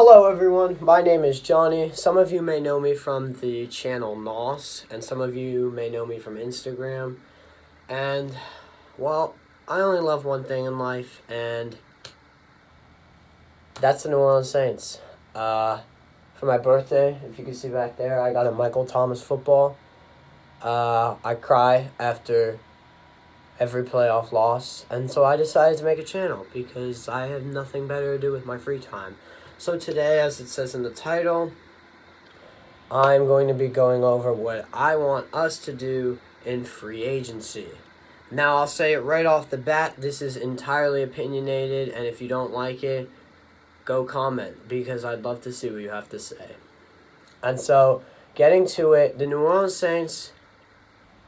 Hello everyone, my name is Johnny. Some of you may know me from the channel NOS, and some of you may know me from Instagram. And, well, I only love one thing in life, and that's the New Orleans Saints. For my birthday, if you can see back there, I got a Michael Thomas football. I cry after every playoff loss, and so I decided to make a channel because I have nothing better to do with my free time. So today, as it says in the title, I'm going to be going over what I want us to do in free agency. Now, I'll say it right off the bat, this is entirely opinionated, and if you don't like it, go comment, because I'd love to see what you have to say. And so, getting to it, the New Orleans Saints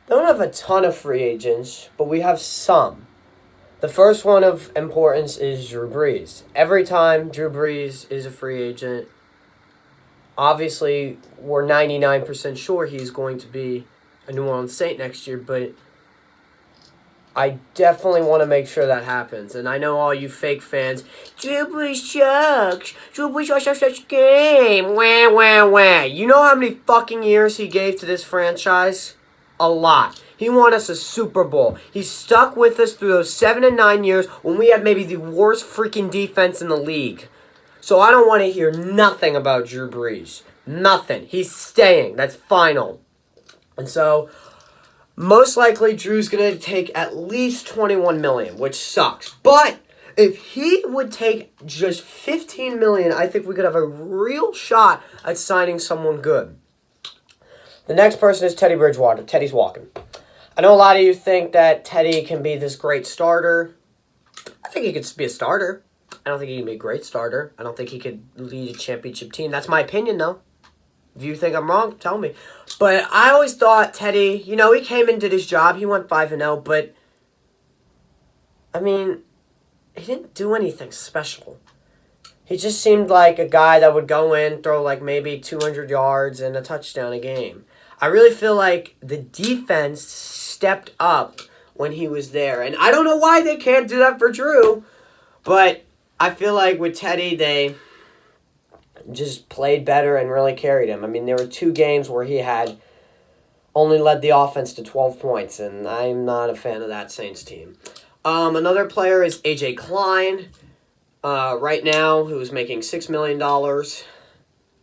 don't have a ton of free agents, but we have some. The first one of importance is Drew Brees. Every time Drew Brees is a free agent, obviously we're 99% sure he's going to be a New Orleans Saint next year, but I definitely want to make sure that happens. And I know all you fake fans, Drew Brees sucks. Drew Brees sucks such game. Wah, wah, wah. You know how many fucking years he gave to this franchise? A lot. He won us a Super Bowl. He stuck with us through those 7 and 9 years when we had maybe the worst freaking defense in the league. So I don't want to hear nothing about Drew Brees. Nothing. He's staying. That's final. And so, most likely, Drew's going to take at least $21 million, which sucks. But if he would take just $15 million, I think we could have a real shot at signing someone good. The next person is Teddy Bridgewater. Teddy's walking. I know a lot of you think that Teddy can be this great starter. I think he could be a starter. I don't think he can be a great starter. I don't think he could lead a championship team. That's my opinion, though. If you think I'm wrong, tell me. But I always thought Teddy, he came and did his job. He went 5-0, but, he didn't do anything special. He just seemed like a guy that would go in, throw maybe 200 yards and a touchdown a game. I really feel like the defense stepped up when he was there. And I don't know why they can't do that for Drew, but I feel like with Teddy, they just played better and really carried him. There were 2 games where he had only led the offense to 12 points, and I'm not a fan of that Saints team. Another player is A.J. Klein, right now, who's making $6 million.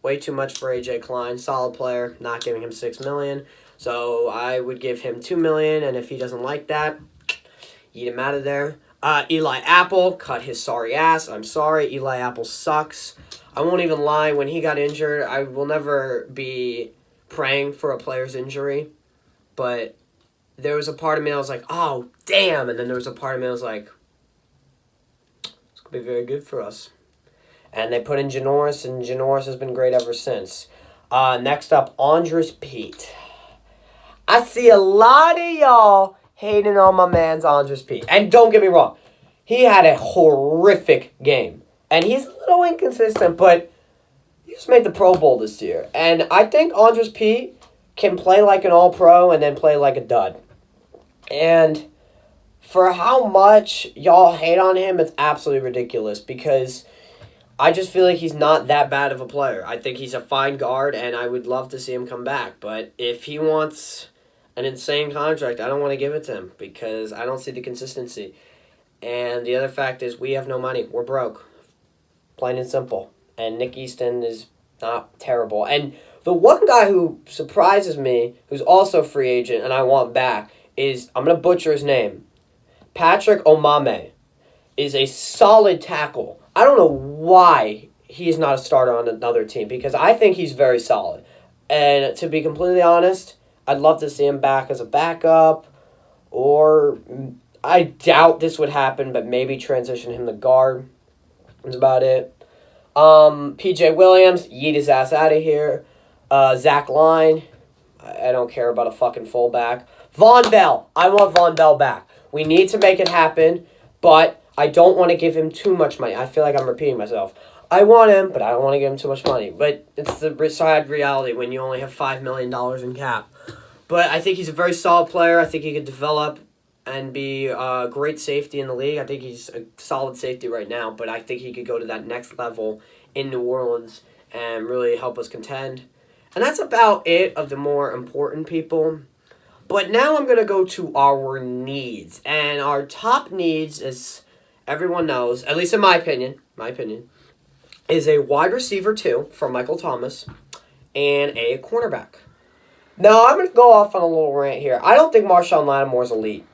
Way too much for A.J. Klein. Solid player, not giving him $6 million. So I would give him $2 million, and if he doesn't like that, eat him out of there. Eli Apple, cut his sorry ass. I'm sorry, Eli Apple sucks. I won't even lie, when he got injured, I will never be praying for a player's injury, but there was a part of me that was like, oh, damn, and then there was a part of me that was like, it's going to be very good for us. And they put in Janoris, and Janoris has been great ever since. Next up, Andres Pete. I see a lot of y'all hating on my man's Andres Pete. And don't get me wrong, he had a horrific game. And he's a little inconsistent, but he just made the Pro Bowl this year. And I think Andres Pete can play like an all-pro and then play like a dud. And for how much y'all hate on him, it's absolutely ridiculous because I just feel like he's not that bad of a player. I think he's a fine guard, and I would love to see him come back. But if he wants an insane contract, I don't want to give it to him because I don't see the consistency. And the other fact is we have no money. We're broke. Plain and simple. And Nick Easton is not terrible. And the one guy who surprises me, who's also a free agent and I want back, is, I'm going to butcher his name, Patrick Omameh, is a solid tackle. I don't know why he's not a starter on another team because I think he's very solid. And to be completely honest, I'd love to see him back as a backup, or I doubt this would happen, but maybe transition him to guard. That's about it. P.J. Williams, yeet his ass out of here. Zach Line, I don't care about a fucking fullback. Von Bell, I want Von Bell back. We need to make it happen, but I don't want to give him too much money. I feel like I'm repeating myself. I want him, but I don't want to give him too much money. But it's the sad reality when you only have $5 million in cap. But I think he's a very solid player. I think he could develop and be a great safety in the league. I think he's a solid safety right now, but I think he could go to that next level in New Orleans and really help us contend. And that's about it of the more important people. But now I'm going to go to our needs. And our top needs, as everyone knows, at least in my opinion, is a wide receiver 2 from Michael Thomas and a cornerback. Now, I'm going to go off on a little rant here. I don't think Marshawn Lattimore's elite.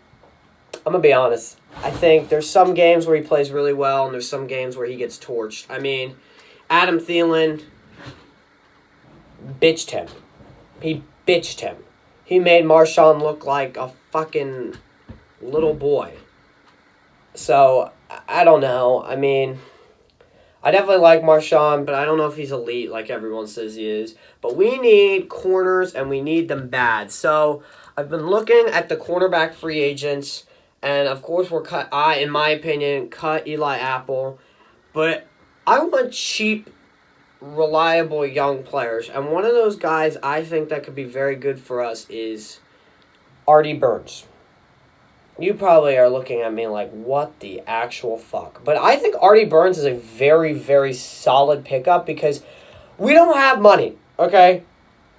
I'm going to be honest. I think there's some games where he plays really well, and there's some games where he gets torched. I mean, Adam Thielen bitched him. He bitched him. He made Marshawn look like a fucking little boy. So, I don't know. I mean, I definitely like Marshawn, but I don't know if he's elite like everyone says he is. But we need corners, and we need them bad. So, I've been looking at the cornerback free agents, and of course in my opinion, cut Eli Apple. But I want cheap, reliable young players. And one of those guys I think that could be very good for us is Artie Burns. You probably are looking at me like, what the actual fuck? But I think Artie Burns is a very, very solid pickup because we don't have money, okay?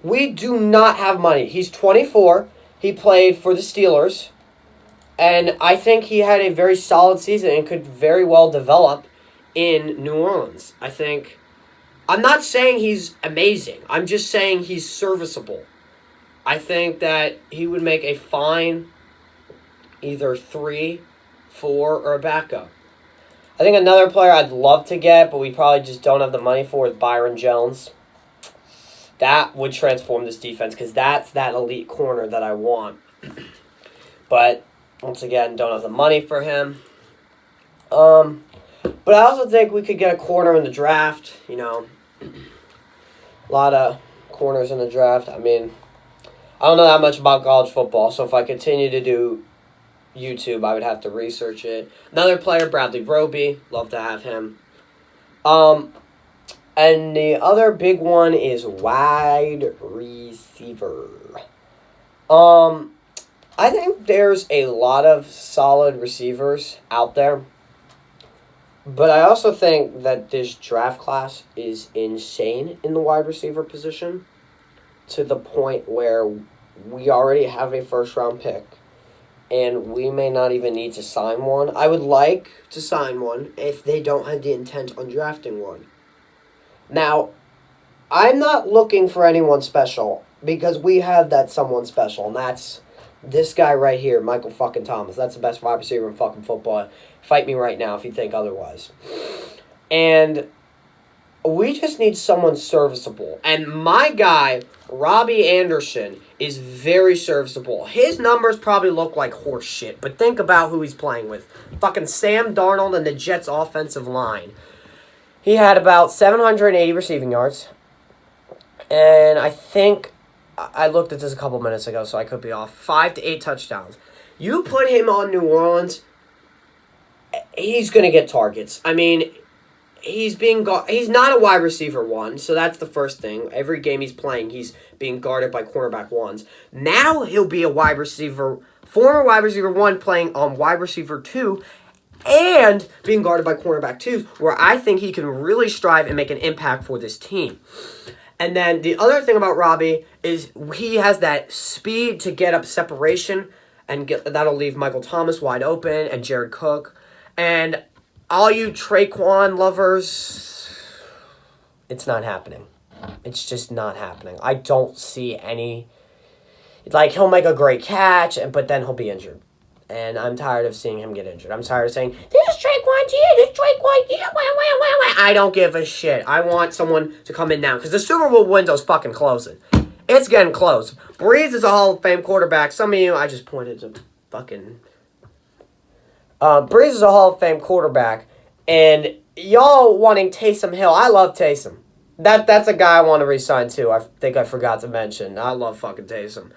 We do not have money. He's 24. He played for the Steelers. And I think he had a very solid season and could very well develop in New Orleans. I'm not saying he's amazing. I'm just saying he's serviceable. I think that he would make a fine either 3, 4, or a backup. I think another player I'd love to get, but we probably just don't have the money for, is Byron Jones. That would transform this defense because that's that elite corner that I want. But, once again, don't have the money for him. But I also think we could get a corner in the draft, you know. A lot of corners in the draft. I mean, I don't know that much about college football, so if I continue to do YouTube, I would have to research it. Another player, Bradley Roby. Love to have him. And the other big one is wide receiver. I think there's a lot of solid receivers out there. But I also think that this draft class is insane in the wide receiver position to the point where we already have a first-round pick and we may not even need to sign one. I would like to sign one if they don't have the intent on drafting one. Now, I'm not looking for anyone special because we have that someone special, and that's this guy right here, Michael fucking Thomas. That's the best wide receiver in fucking football. Fight me right now if you think otherwise. And we just need someone serviceable. And my guy, Robbie Anderson, is very serviceable. His numbers probably look like horse shit, but think about who he's playing with. Fucking Sam Darnold and the Jets' offensive line. He had about 780 receiving yards. And I think, I looked at this a couple minutes ago, so I could be off. 5 to 8 touchdowns. You put him on New Orleans, he's going to get targets. I mean, he's not a wide receiver 1, so that's the first thing. Every game he's playing, he's being guarded by cornerback 1s. Now he'll be a former wide receiver 1 playing on wide receiver 2 and being guarded by cornerback 2s, where I think he can really strive and make an impact for this team. And then the other thing about Robbie is he has that speed to get up separation, and that'll leave Michael Thomas wide open and Jared Cook. And all you Traquan lovers, it's not happening. It's just not happening. I don't see any. Like, he'll make a great catch, but then he'll be injured. And I'm tired of seeing him get injured. I'm tired of saying, this is Traquan G, this is Traquan G, I don't give a shit. I want someone to come in now, because the Super Bowl window's fucking closing. It's getting close. Brees is a Hall of Fame quarterback. Some of you, I just pointed to fucking... Brees is a Hall of Fame quarterback, and y'all wanting Taysom Hill. I love Taysom. That's a guy I want to re-sign too. I think I forgot to mention. I love fucking Taysom.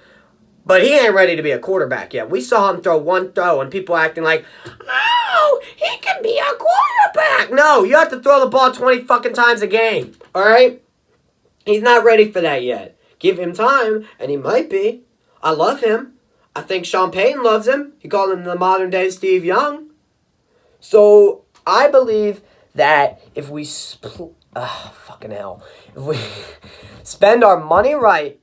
But he ain't ready to be a quarterback yet. We saw him throw one throw and people acting like, oh, he can be a quarterback. No, you have to throw the ball 20 fucking times a game. All right? He's not ready for that yet. Give him time, and he might be. I love him. I think Sean Payton loves him. He called him the modern-day Steve Young. So, I believe that if we fucking hell. If we spend our money right,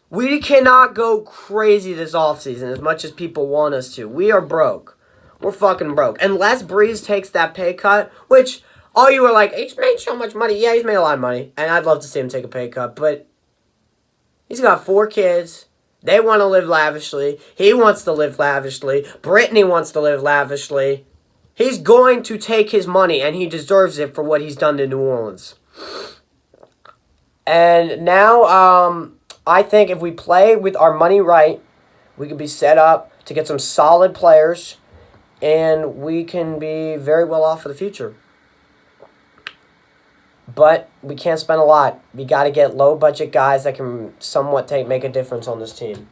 we cannot go crazy this offseason as much as people want us to. We are broke. We're fucking broke. Unless Brees takes that pay cut, which all you were like, he's made so much money. Yeah, he's made a lot of money. And I'd love to see him take a pay cut. But he's got 4 kids. They want to live lavishly. He wants to live lavishly. Brittany wants to live lavishly. He's going to take his money, and he deserves it for what he's done to New Orleans. And now, I think if we play with our money right, we can be set up to get some solid players, and we can be very well off for the future. But we can't spend a lot. We got to get low-budget guys that can somewhat make a difference on this team.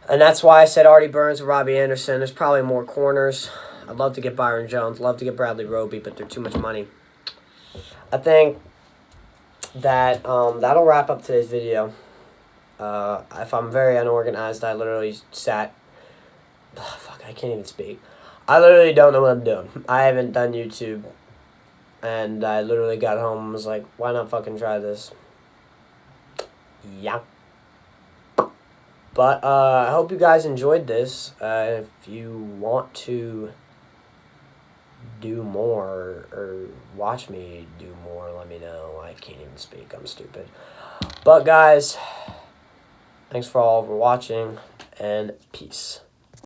And that's why I said Artie Burns and Robbie Anderson. There's probably more corners. I'd love to get Byron Jones. Love to get Bradley Roby, but they're too much money. I think that that'll wrap up today's video. If I'm very unorganized, I literally sat... I can't even speak. I literally don't know what I'm doing. I haven't done YouTube. And I literally got home and was like, why not fucking try this? Yeah. But I hope you guys enjoyed this. If you want to do more or watch me do more, let me know. I can't even speak. I'm stupid. But guys, thanks for all for watching, and peace.